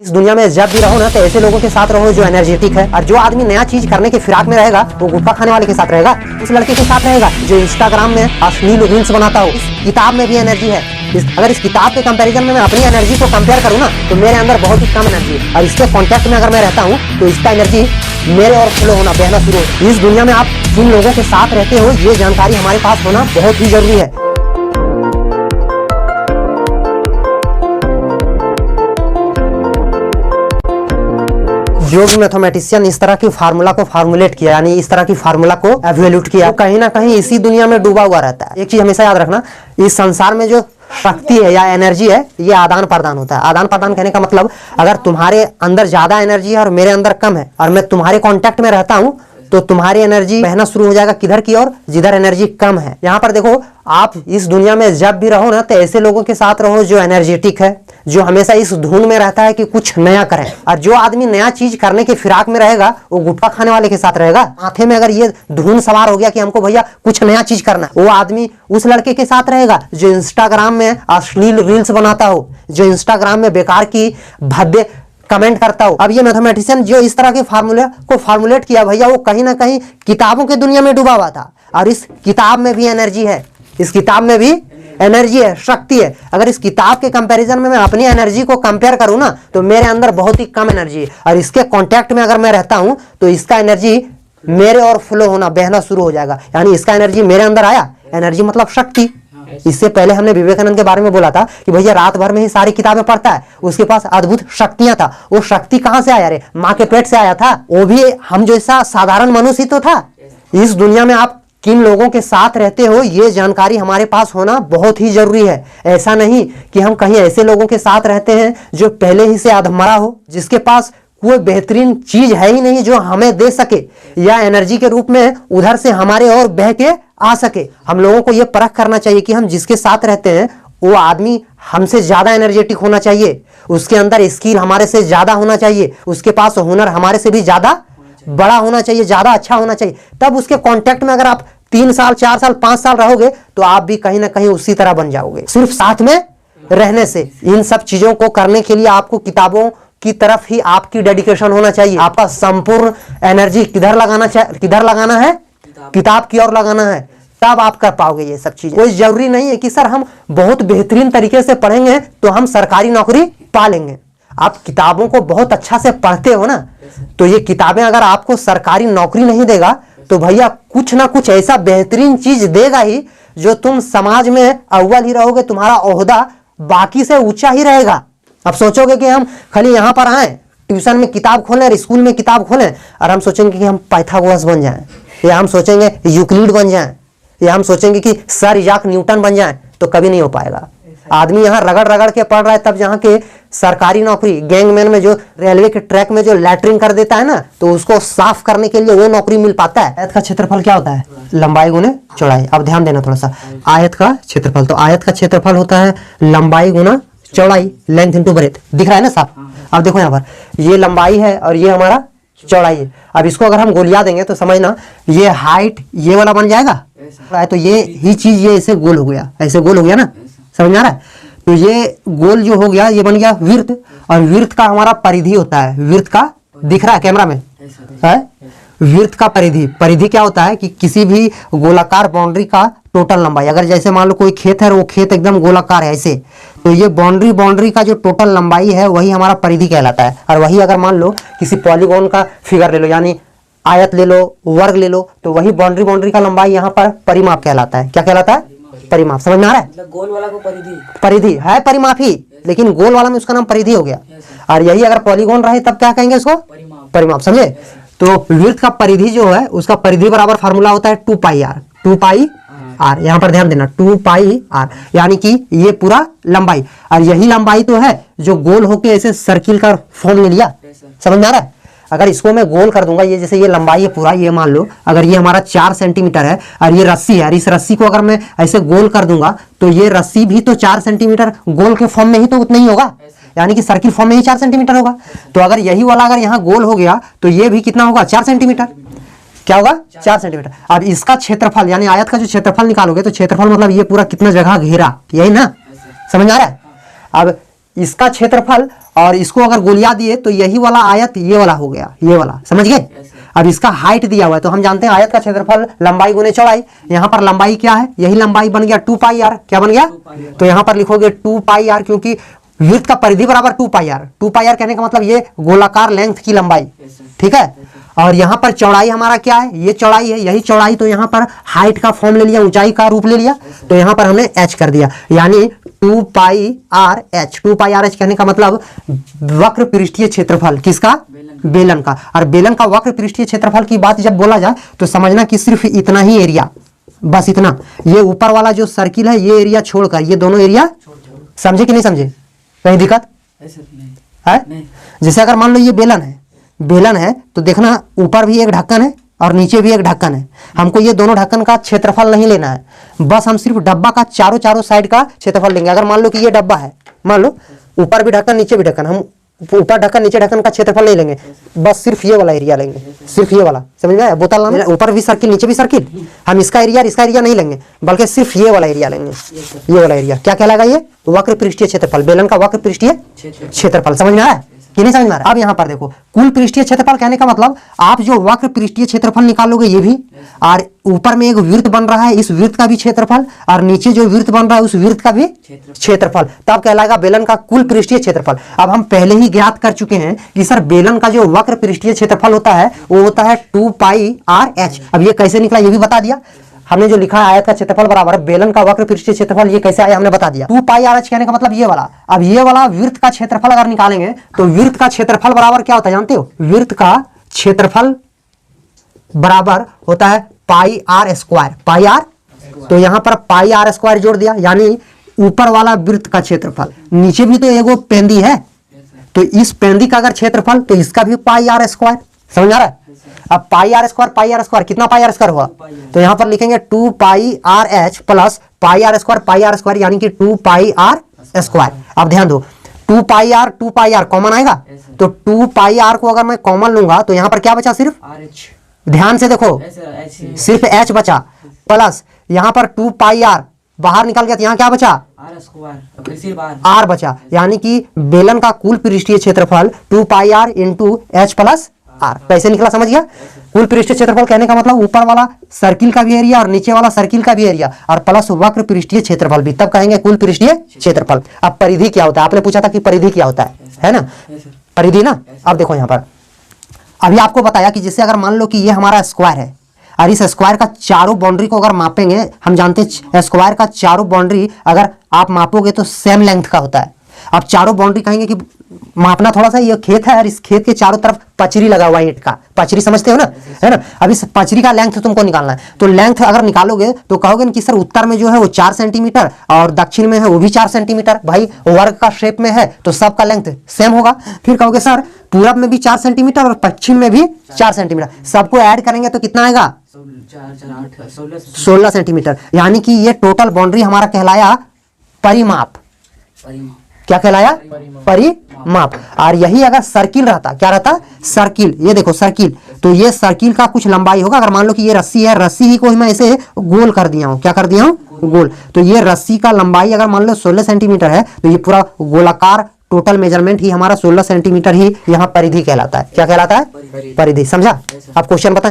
इस दुनिया में जब भी रहो ना तो ऐसे लोगों के साथ रहो जो एनर्जेटिक है। और जो आदमी नया चीज करने के फिराक में रहेगा वो गुटखा खाने वाले के साथ रहेगा, उस लड़के के साथ रहेगा जो इंस्टाग्राम में अश्लील रील्स बनाता हो। इस किताब में भी एनर्जी है। अगर इस किताब के कंपैरिजन में मैं अपनी एनर्जी को कंपेयर करूँ ना तो मेरे अंदर बहुत ही कम एनर्जी है, और इसके कॉन्टेक्ट में अगर मैं रहता हूँ तो इसका एनर्जी मेरे और फ्लो होना, बहना शुरू हो। इस दुनिया में आप जिन लोगों के साथ रहते हो ये जानकारी हमारे पास होना बहुत ही जरूरी है। जो भी मैथमेटिशियन इस तरह की फार्मूला को फार्मुलेट किया, यानी इस तरह की फार्मूला को एवेल्यूट किया, कहीं ना कहीं इसी दुनिया में डूबा हुआ रहता है। एक चीज हमेशा याद रखना, इस संसार में जो शक्ति है या एनर्जी है ये आदान प्रदान होता है। आदान प्रदान कहने का मतलब अगर तुम्हारे अंदर ज्यादा एनर्जी है और मेरे अंदर कम है और मैं तुम्हारे कांटेक्ट में रहता हूं तो तुम्हारी एनर्जी बहना शुरू हो जाएगा किधर की ओर, जिधर एनर्जी कम है। यहाँ पर देखो, आप इस दुनिया में जब भी रहो ना तो ऐसे लोगों के साथ रहो जो एनर्जेटिक है, जो हमेशा इस धुन में रहता है कि कुछ नया करें। और जो आदमी नया चीज करने के फिराक में रहेगा वो गुटखा खाने वाले के साथ रहेगा। माथे में अगर ये धुन सवार हो गया कि हमको भैया कुछ नया चीज करना, वो आदमी उस लड़के के साथ रहेगा जो इंस्टाग्राम में अश्लील रील्स बनाता हो, जो इंस्टाग्राम में बेकार की भद्दे कमेंट करता हो। अब ये मैथमेटिशियन जो इस तरह के फार्मूले को फार्मुलेट किया भैया, वो कहीं ना कहीं किताबों के दुनिया में डूबा हुआ था। और इस किताब में भी एनर्जी है, इस किताब में भी एनर्जी है, शक्ति है। अगर इस किताब के कंपैरिजन में मैं अपनी एनर्जी को कंपेयर करूं ना तो मेरे अंदर बहुत ही कम एनर्जी है, और इसके कांटेक्ट में अगर मैं रहता हूं तो इसका एनर्जी मेरे और फ्लो होना, बहना शुरू हो जाएगा। यानी इसका एनर्जी मेरे अंदर आया, एनर्जी मतलब शक्ति। इससे पहले हमने विवेकानंद के बारे में बोला था कि भैया रात भर में ही सारी किताबें पढ़ता है, उसके पास अद्भुत शक्तियां था। वो शक्ति कहां से आया रे? माँ के पेट से आया था। वो भी हम जैसा साधारण मनुष्य तो था। इस दुनिया में आप किन लोगों के साथ रहते हो ये जानकारी हमारे पास होना बहुत ही जरूरी है। ऐसा नहीं कि हम कहीं ऐसे लोगों के साथ रहते हैं जो पहले ही से अधमरा हो, जिसके पास कोई बेहतरीन चीज है ही नहीं जो हमें दे सके या एनर्जी के रूप में उधर से हमारे और बह के आ सके। हम लोगों को यह परख करना चाहिए कि हम जिसके साथ रहते हैं वो आदमी हमसे ज्यादा एनर्जेटिक होना चाहिए, उसके अंदर स्किल हमारे से ज्यादा होना चाहिए, उसके पास हुनर हमारे से भी ज्यादा बड़ा होना चाहिए, ज्यादा अच्छा होना चाहिए। तब उसके कांटेक्ट में अगर आप 3 साल 4 साल 5 साल रहोगे तो आप भी कहीं ना कहीं उसी तरह बन जाओगे। सिर्फ साथ में रहने से इन सब चीजों को करने के लिए आपको किताबों की तरफ ही आपकी डेडिकेशन होना चाहिए। आपका संपूर्ण एनर्जी किधर लगाना है? किताब की ओर लगाना है, तब आप कर पाओगे ये सब चीजें। कोई जरूरी नहीं है कि सर हम बहुत बेहतरीन तरीके से पढ़ेंगे तो हम सरकारी नौकरी पा लेंगे। आप किताबों को बहुत अच्छा से पढ़ते हो ना, तो ये किताबें अगर आपको सरकारी नौकरी नहीं देगा तो भैया कुछ ना कुछ ऐसा बेहतरीन चीज देगा ही जो तुम समाज में अव्वल ही रहोगे, तुम्हारा ओहदा बाकी से ऊंचा ही रहेगा। अब सोचोगे कि हम खाली यहाँ पर आए, ट्यूशन में किताब खोलें और स्कूल में किताब खोलें और हम सोचेंगे कि हम पाइथागोरस बन जाएं, या हम सोचेंगे यूक्लिड बन जाएं, या हम सोचेंगे कि सर इजाक न्यूटन बन जाएं, तो कभी नहीं हो पाएगा। आदमी यहाँ रगड़ रगड़ के पढ़ रहा है, तब जहाँ के सरकारी नौकरी, गैंगमैन में जो रेलवे के ट्रैक में जो लैटरिंग कर देता है ना, तो उसको साफ करने के लिए वो नौकरी मिल पाता है। आयत का क्षेत्रफल क्या होता है? लंबाई गुने चौड़ाई। अब ध्यान देना थोड़ा सा, आयत का क्षेत्रफल, तो आयत का क्षेत्रफल होता है लंबाई गुना चौड़ाई, लेंथ इनटू ब्रेथ। दिख रहा है ना साफ? अब देखो यहाँ पर ये लंबाई है और ये हमारा चौड़ाई है। अब इसको अगर हम गोलिया देंगे तो समझना, ये हाइट ये वाला बन जाएगा, तो ये ही चीज ये ऐसे गोल हो गया, ऐसे गोल हो गया ना, समझ आ रहा है? तो ये गोल जो हो गया ये बन गया वृत्त, और वृत्त का हमारा परिधि होता है। वृत्त का दिख रहा है कैमरा में है? वृत्त का परिधि क्या होता है कि किसी भी गोलाकार बाउंड्री का टोटल लंबाई, अगर जैसे मान लो कोई खेत है, वो खेत एकदम गोलाकार है ऐसे, तो ये बाउंड्री का जो टोटल लंबाई है वही हमारा परिधि कहलाता है। और वही अगर मान लो किसी पॉलीगॉन का फिगर ले लो, यानी आयत ले लो, वर्ग ले लो, तो वही बाउंड्री का लंबाई यहाँ पर परिमाप कहलाता है। क्या कहलाता है? परिमाप। समझ में आ रहा है? मतलब गोल वाला को परिधि है, परिमाप ही, लेकिन गोल वाला में उसका नाम परिधि हो गया। और यही अगर पॉलीगॉन रहे तब क्या कहेंगे उसको? परिमाप। समझे? तो वृत्त का परिधि जो है उसका परिधि बराबर फार्मूला होता है 2 पाई आर। 2 पाई आर, यहाँ पर ध्यान देना, 2 पाई आर, यानी कि ये पूरा लंबाई, और यही लंबाई तो है जो गोल होके ऐसे सर्किल का फॉर्म ले लिया। समझ में आ रहा है? अगर इसको मैं गोल कर दूंगा, ये जैसे ये लंबाई है पूरा, ये मान लो अगर ये हमारा 4 सेंटीमीटर है और ये रस्सी है, और इस रस्सी को अगर मैं ऐसे गोल कर दूंगा तो ये रस्सी भी तो 4 सेंटीमीटर गोल के फॉर्म में ही तो उतना ही होगा, यानी कि सर्किल फॉर्म में ही 4 सेंटीमीटर होगा। तो अगर यही वाला अगर यहाँ गोल हो गया तो ये भी कितना होगा? 4 सेंटीमीटर। क्या होगा? 4 सेंटीमीटर। अब इसका क्षेत्रफल यानी आयत का जो क्षेत्रफल निकालोगे तो क्षेत्रफल मतलब ये पूरा कितना जगह घेरा, यही ना? समझ आ रहा है? अब इसका क्षेत्रफल और इसको अगर गोलियां दिए तो यही वाला आयत ये वाला हो गया, ये वाला, समझ गए। अब इसका हाइट दिया हुआ है तो हम जानते हैं आयत का क्षेत्रफल लंबाई गुने चौड़ाई। यहाँ पर लंबाई क्या है, यही लंबाई बन गया 2 पाई आर। क्या बन गया, तो यहाँ पर लिखोगे 2 पाई आर, क्योंकि वृत्त का परिधि बराबर 2 पाई आर। 2 पाई आर कहने का मतलब ये गोलाकार लेंथ की लंबाई, ठीक है। और यहाँ पर चौड़ाई हमारा क्या है, ये चौड़ाई है, यही चौड़ाई, तो यहाँ पर हाइट का फॉर्म ले लिया, ऊंचाई का रूप ले लिया, तो यहाँ पर हमने h कर दिया, यानी 2 pi R H. 2 pi R H कहने का मतलब वक्र पृष्ठीय क्षेत्रफल किसका, बेलन का। और बेलन का वक्र पृष्ठीय क्षेत्रफल की बात जब बोला जाए तो समझना कि सिर्फ इतना ही एरिया, बस इतना, ये ऊपर वाला जो सर्किल है ये एरिया छोड़कर ये दोनों एरिया, समझे कि नहीं समझे, कहीं दिक्कत है। जैसे अगर मान लो ये बेलन है, बेलन है तो देखना ऊपर भी एक ढक्कन है और नीचे भी एक ढक्कन है। हमको ये दोनों ढक्कन का क्षेत्रफल नहीं लेना है, बस हम सिर्फ डब्बा का चारों साइड का क्षेत्रफल लेंगे। अगर मान लो कि ये डब्बा है, मान लो ऊपर भी ढक्कन नीचे भी ढक्कन, हम ऊपर ढक्कन नीचे ढक्कन का क्षेत्रफल नहीं लेंगे, बस सिर्फ ये वाला एरिया लेंगे, सिर्फ ये वाला, समझ में आया। बोतल नाम ऊपर भी सर्किल नीचे भी सर्किल, हम इसका एरिया नहीं लेंगे, बल्कि सिर्फ ये वाला एरिया लेंगे। ये वाला एरिया क्या कहलाएगा, ये वक्र पृष्ठीय क्षेत्रफल, बेलन का वक्र पृष्ठीय क्षेत्रफल। समझ में आया कि नहीं समझ में आ रहा। अब यहाँ पर देखो कुल पृष्ठीय क्षेत्रफल कहने का मतलब आप जो वक्र पृष्ठीय क्षेत्रफल निकालोगे ये भी, और ऊपर में एक वृत्त बन रहा है, इस वृत्त का भी क्षेत्रफल, और नीचे जो वृत्त बन रहा है उस वृत्त का भी क्षेत्रफल, तब कहलाएगा बेलन का कुल पृष्ठीय क्षेत्रफल। अब हम पहले ही ज्ञात कर चुके हैं कि सर बेलन का जो वक्र पृष्ठीय क्षेत्रफल होता है वो होता है 2 पाई आर एच। अब ये कैसे निकला ये भी बता दिया हमने, जो लिखा है आयत का क्षेत्रफल बराबर बेलन का वक्र पृष्ठीय क्षेत्रफल, ये कैसे आया हमने बता दिया। 2 पाई आर एच कहने का मतलब ये वाला। अब ये वाला वृत्त का क्षेत्रफल अगर निकालेंगे तो वृत्त का क्षेत्रफल बराबर क्या होता है जानते हो, वृत्त का क्षेत्रफल बराबर होता है पाई आर स्क्वायर, पाई आर, तो यहाँ पर पाई आर स्क्वायर जोड़ दिया, यानी ऊपर वाला वृत्त का क्षेत्रफल, नीचे भी तो एगो पेंदी है, तो इस पेंदी का अगर क्षेत्रफल तो इसका भी पाई आर स्क्वायर, समझ आ रहा है। अब पाई आर स्क्वायर कितना पाई आर स्क्वायर हुआ, तो यहाँ पर लिखेंगे 2 pi R H plus pi R square, यानी कि 2 पाई आर स्क्वायर। अब ध्यान दो 2 पाई आर कॉमन आएगा, तो 2 पाई आर को अगर मैं कॉमन लूंगा तो यहाँ पर क्या बचा, सिर्फ ध्यान से देखो सिर्फ h बचा, प्लस यहाँ पर 2 पाई आर बाहर निकल गया तो यहाँ क्या बचा, r बचा, यानी कि बेलन का कुल पृष्ठीय क्षेत्रफल 2 pi R into H plus R. कैसे निकला समझ गया। कुल पृष्ठीय क्षेत्रफल कहने का मतलब ऊपर वाला सर्किल का भी एरिया और नीचे वाला सर्किल का भी एरिया और प्लस वक्र पृष्ठीय क्षेत्रफल भी, तब कहेंगे कुल पृष्ठीय क्षेत्रफल। अब परिधि क्या होता है, आपने पूछा था कि परिधि क्या होता है ना, परिधि ना। अब देखो यहाँ पर अभी आपको बताया कि जैसे अगर मान लो कि ये हमारा स्क्वायर है और इस स्क्वायर का चारों बाउंड्री को अगर मापेंगे, हम जानते हैं स्क्वायर का चारों बाउंड्री अगर आप मापोगे तो सेम लेंथ का होता है। अब चारों बाउंड्री कहेंगे कि मापना थोड़ा सा, ये खेत है और इस खेत के चारों तरफ पचरी लगा हुआ है ईंट का, पचरी समझते हो ना, है ना। अब इस पचरी का लेंथ तुमको निकालना है, तो लेंथ अगर निकालोगे तो कहोगे कि सर उत्तर में जो है वो 4 सेंटीमीटर और दक्षिण में है वो भी 4 सेंटीमीटर, भाई वर्ग का शेप में है तो सबका लेंथ सेम होगा। फिर कहोगे सर पूरब में भी 4 सेंटीमीटर और पश्चिम में भी 4 सेंटीमीटर, सबको ऐड करेंगे तो कितना आएगा 16 सेंटीमीटर, यानी कि ये टोटल बाउंड्री हमारा कहलाया परिमाप। क्या कहलाया, परिमाप। और यही अगर सर्किल रहता, क्या रहता, सर्किल, ये देखो सर्किल, तो ये सर्किल का कुछ लंबाई होगा। अगर मान लो कि ये रस्सी है, रस्सी ही को मैं ऐसे गोल कर दिया हूँ, क्या कर दिया हूँ, गोल, तो ये रस्सी का लंबाई अगर मान लो 16 सेंटीमीटर है तो ये पूरा गोलाकार टोटल मेजरमेंट ही हमारा 16 सेंटीमीटर ही यहाँ परिधि कहलाता है। क्या कहलाता है, परिधि। समझा। अब क्वेश्चन बता।